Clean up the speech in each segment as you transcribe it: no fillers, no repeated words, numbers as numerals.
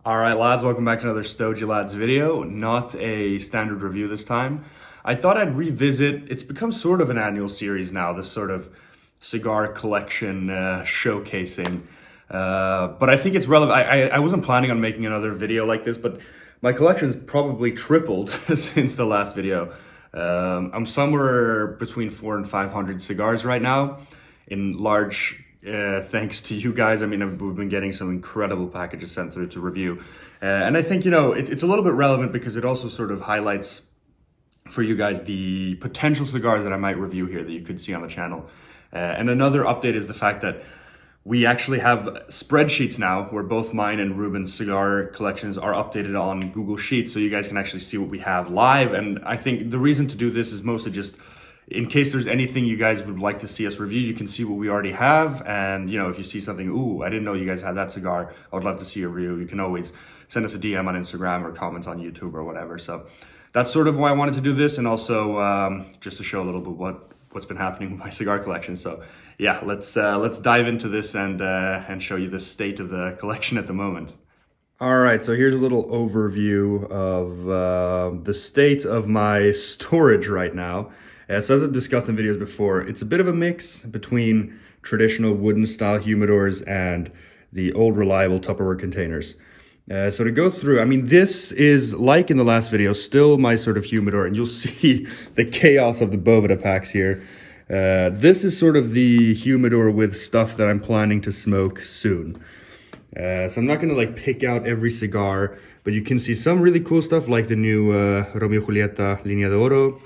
Alright lads, welcome back to another Stogie Lads video. Not a standard review this time. I thought I'd revisit, it's become sort of an annual series now, this sort of cigar collection showcasing. But I think it's relevant. I wasn't planning on making another video like this, but my collection's probably tripled since the last video. I'm somewhere between 400 and 500 cigars right now in large thanks to you guys. I mean, we've been getting some incredible packages sent through to review. And I think, it's a little bit relevant because it also sort of highlights for you guys the potential cigars that I might review here that you could see on the channel. And another update is the fact that we actually have spreadsheets now where both mine and Ruben's cigar collections are updated on Google Sheets, so you guys can actually see what we have live. And I think the reason to do this is mostly just in case there's anything you guys would like to see us review, you can see what we already have. And, if you see something, ooh, I didn't know you guys had that cigar, I would love to see a review, you can always send us a DM on Instagram or comment on YouTube or whatever. So that's sort of why I wanted to do this, and also just to show a little bit what's been happening with my cigar collection. So yeah, let's dive into this and show you the state of the collection at the moment. All right, so here's a little overview of the state of my storage right now. So as I've discussed in videos before, it's a bit of a mix between traditional wooden style humidors and the old reliable Tupperware containers. So to go through, I mean, this is, like in the last video, still my sort of humidor, and you'll see the chaos of the Boveda packs here. This is sort of the humidor with stuff that I'm planning to smoke soon. So I'm not gonna pick out every cigar, but you can see some really cool stuff like the new Romeo Julieta Linea d'Oro,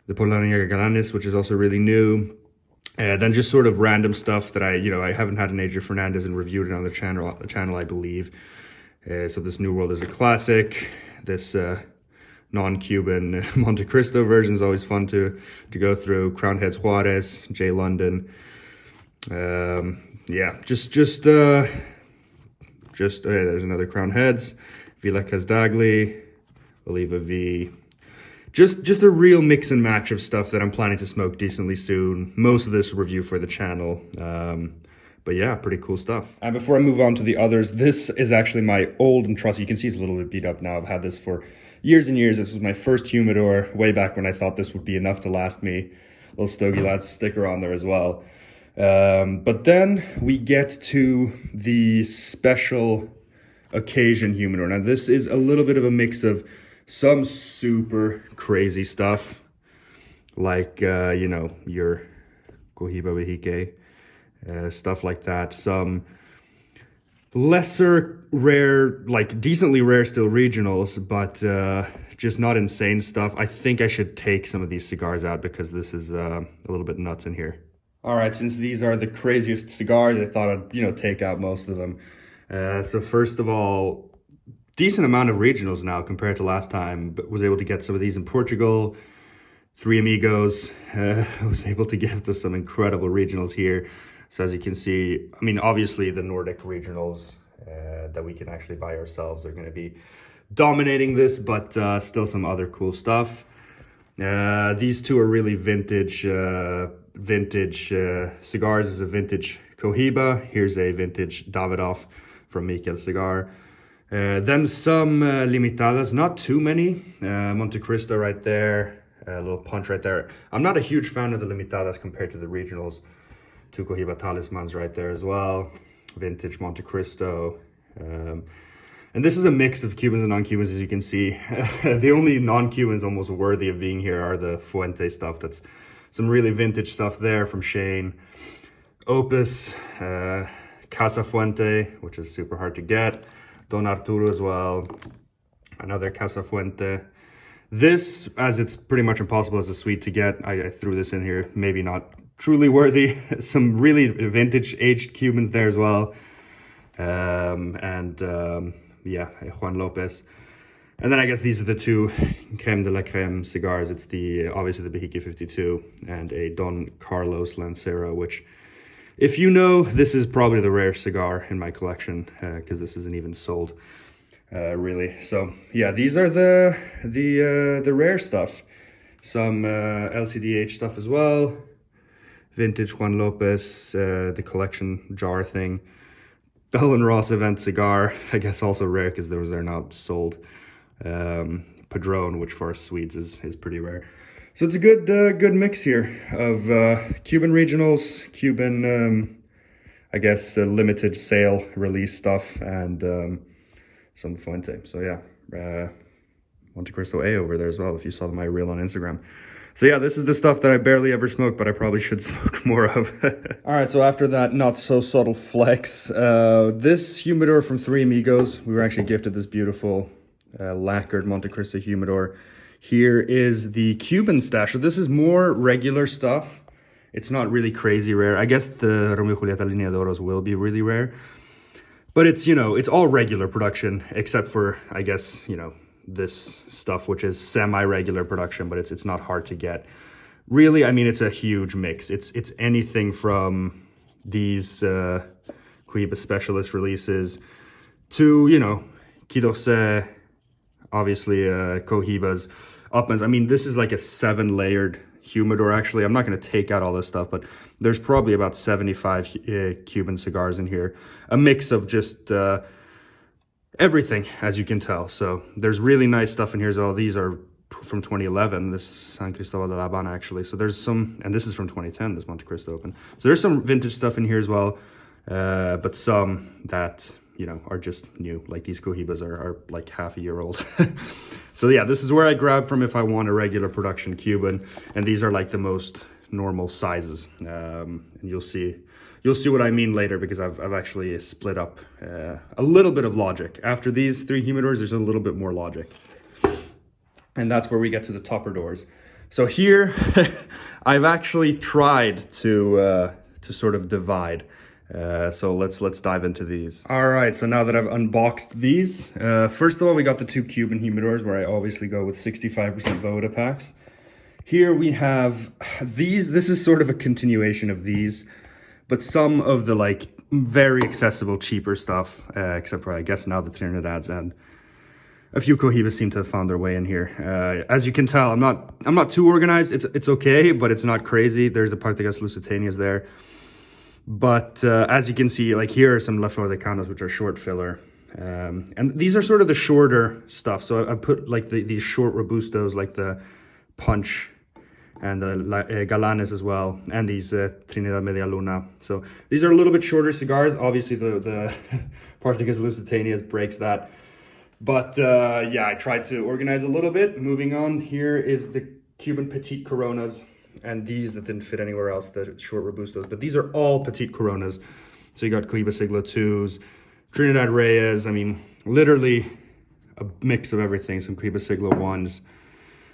the Polania Galanes, which is also really new. Then just sort of random stuff that I haven't had an Adrian Fernandez and reviewed it on the channel, I believe. So this New World is a classic. This non-Cuban Monte Cristo version is always fun to go through. Crown Heads Juarez, J London. Yeah, there's another Crown Heads, Villa Casdagli, Oliva V. Just a real mix and match of stuff that I'm planning to smoke decently soon. Most of this review for the channel. But yeah, pretty cool stuff. And before I move on to the others, this is actually my old and trusty. You can see it's a little bit beat up now. I've had this for years and years. This was my first humidor way back when I thought this would be enough to last me. Little Stogie Lads sticker on there as well. But then we get to the special occasion humidor. Now this is a little bit of a mix of some super crazy stuff, like, your Cohiba Vejique, stuff like that. Some lesser rare, decently rare still regionals, but just not insane stuff. I think I should take some of these cigars out because this is a little bit nuts in here. All right, since these are the craziest cigars, I thought I'd, take out most of them. So first of all, decent amount of regionals now compared to last time, but was able to get some of these in Portugal. Three Amigos, I was able to get to some incredible regionals here. So as you can see, I mean, obviously the Nordic regionals that we can actually buy ourselves are going to be dominating this, but still some other cool stuff. These two are really vintage cigars. This is a vintage Cohiba. Here's a vintage Davidoff from Mikel Cigar. Then some limitadas, not too many. Monte Cristo right there, a little punch right there. I'm not a huge fan of the limitadas compared to the regionals. Two Cohiba talismans right there as well. Vintage Monte Cristo. And this is a mix of Cubans and non-Cubans, as you can see. The only non-Cubans almost worthy of being here are the Fuente stuff. That's some really vintage stuff there from Shane. Opus, Casa Fuente, which is super hard to get. Don Arturo as well, another Casa Fuente. This, as it's pretty much impossible as a suite to get, I threw this in here, maybe not truly worthy. Some really vintage aged Cubans there as well. Yeah, Juan Lopez. And then I guess these are the two creme de la creme cigars. It's obviously the Vejique 52 and a Don Carlos Lancero, which, if you know, this is probably the rare cigar in my collection because this isn't even sold, really. So yeah, these are the rare stuff. Some LCDH stuff as well. Vintage Juan Lopez, the collection jar thing. Bell and Ross event cigar. I guess also rare because they're not sold. Padron, which for us Swedes is pretty rare. So it's a good mix here of Cuban regionals, Cuban I guess limited sale release stuff, and some Fuente. So yeah, Monte Cristo A over there as well, if you saw my reel on Instagram. So yeah, this is the stuff that I barely ever smoke, but I probably should smoke more of. All right, so after that not so subtle flex, this humidor from Three Amigos, we were actually gifted this beautiful lacquered Monte Cristo humidor. Here is the Cuban stash. So this is more regular stuff. It's not really crazy rare. I guess the Romeo y Julieta Linea de Oros will be really rare, but it's, you know, it's all regular production except for, I guess, you know, this stuff, which is semi-regular production, but it's not hard to get. Really, I mean, it's a huge mix. It's anything from these Cohiba specialist releases to, you know, Kidose, obviously Cohibas, Uplands. I mean, this is like a 7-layered humidor. Actually, I'm not going to take out all this stuff, but there's probably about 75 Cuban cigars in here. A mix of just everything, as you can tell. So there's really nice stuff in here as well. These are from 2011, this San Cristobal de La Habana actually. So there's some, and this is from 2010, this Monte Cristo Open. So there's some vintage stuff in here as well, but some that, you know, are just new. Like these Cohibas are like half a year old. So yeah, this is where I grab from if I want a regular production Cuban, and these are like the most normal sizes. And you'll see what I mean later, because I've actually split up a little bit of logic. After these 3 humidors, there's a little bit more logic. And that's where we get to the topper doors. So here, I've actually tried to sort of divide. So let's dive into these. All right, so now that I've unboxed these, first of all, we got the 2 Cuban humidors, where I obviously go with 65% Voda packs. Here we have these. This is sort of a continuation of these, but some of the like very accessible, cheaper stuff, except for I guess now the Trinidad's and a few Cohibas seem to have found their way in here. As you can tell, I'm not too organized. It's okay, but it's not crazy. There's the Partagas Lusitanias there. But as you can see, like here are some La Flor de Canos, which are short filler. And these are sort of the shorter stuff. So I put like these short Robustos, like the Punch and the Galanes as well, and these Trinidad Media Luna. So these are a little bit shorter cigars. Obviously the Partagas Lusitanias breaks that. But yeah, I tried to organize a little bit. Moving on, here is the Cuban Petite Coronas, and these that didn't fit anywhere else, the short Robustos. But these are all Petite Coronas. So you got Cohiba Siglo 2s, Trinidad Reyes, I mean, literally a mix of everything. Some Cohiba Siglo 1s,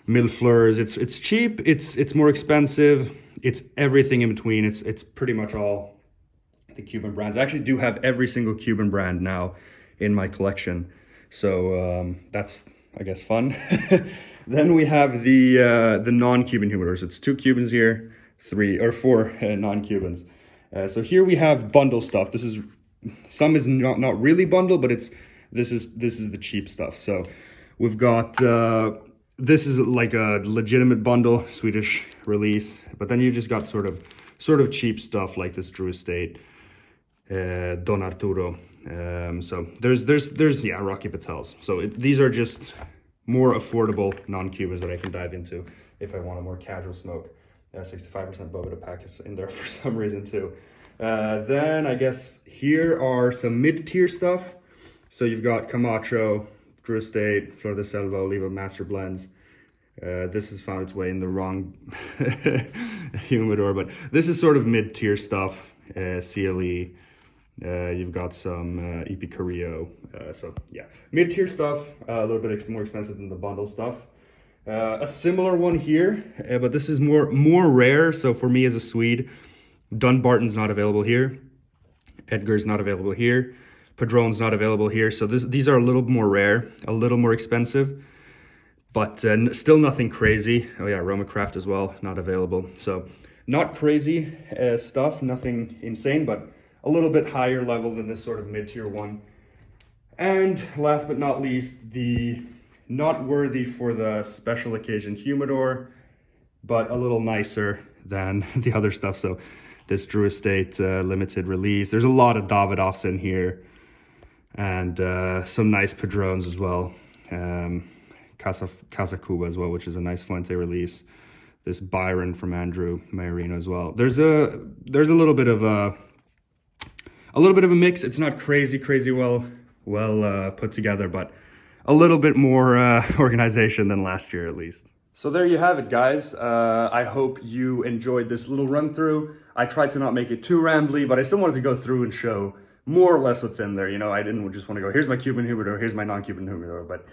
Mille Fleurs. It's cheap, it's more expensive, it's everything in between. It's pretty much all the Cuban brands. I actually do have every single Cuban brand now in my collection. So that's, I guess, fun. Then we have the non-Cuban humidors. It's 2 Cubans here, 3 or 4 non-Cubans. So here we have bundle stuff. This is, some is not really bundle, but this is the cheap stuff. So we've got this is like a legitimate bundle, Swedish release, but then you've just got sort of cheap stuff like this Drew Estate, Don Arturo. So there's yeah, Rocky Patels. So these are just more affordable non-Cubans that I can dive into if I want a more casual smoke. 65% Boveda pack is in there for some reason too. Then I guess here are some mid-tier stuff. So you've got Camacho, Drew Estate, Flor de Selva, Oliva Master Blends. This has found its way in the wrong humidor, but this is sort of mid-tier stuff. CLE. You've got some EP Carrillo. So yeah, mid-tier stuff, a little bit more expensive than the bundle stuff. A similar one here, but this is more rare. So for me as a Swede, Dunbarton's not available here. Edgar's not available here. Padron's not available here. So these are a little more rare, a little more expensive, but still nothing crazy. Oh yeah, Roma Craft as well, not available. So not crazy stuff, nothing insane, but a little bit higher level than this sort of mid-tier one. And last but not least, the not worthy for the special occasion humidor, but a little nicer than the other stuff. So this Drew Estate limited release. There's a lot of Davidoffs in here, and some nice Padrones as well. Casa Cuba as well, which is a nice Fuente release. This Byron from Andrew Maiorino as well. There's a little bit of a mix. It's not crazy well put together, but a little bit more organization than last year at least. So there you have it, guys. I hope you enjoyed this little run through. I tried to not make it too rambly, but I still wanted to go through and show more or less what's in there. You know, I didn't just want to go, here's my Cuban humidor, here's my non-Cuban humidor, but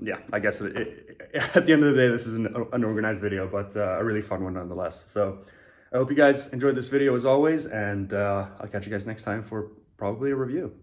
yeah, I guess at the end of the day, this is an unorganized video, but a really fun one nonetheless. So I hope you guys enjoyed this video as always, and I'll catch you guys next time for probably a review.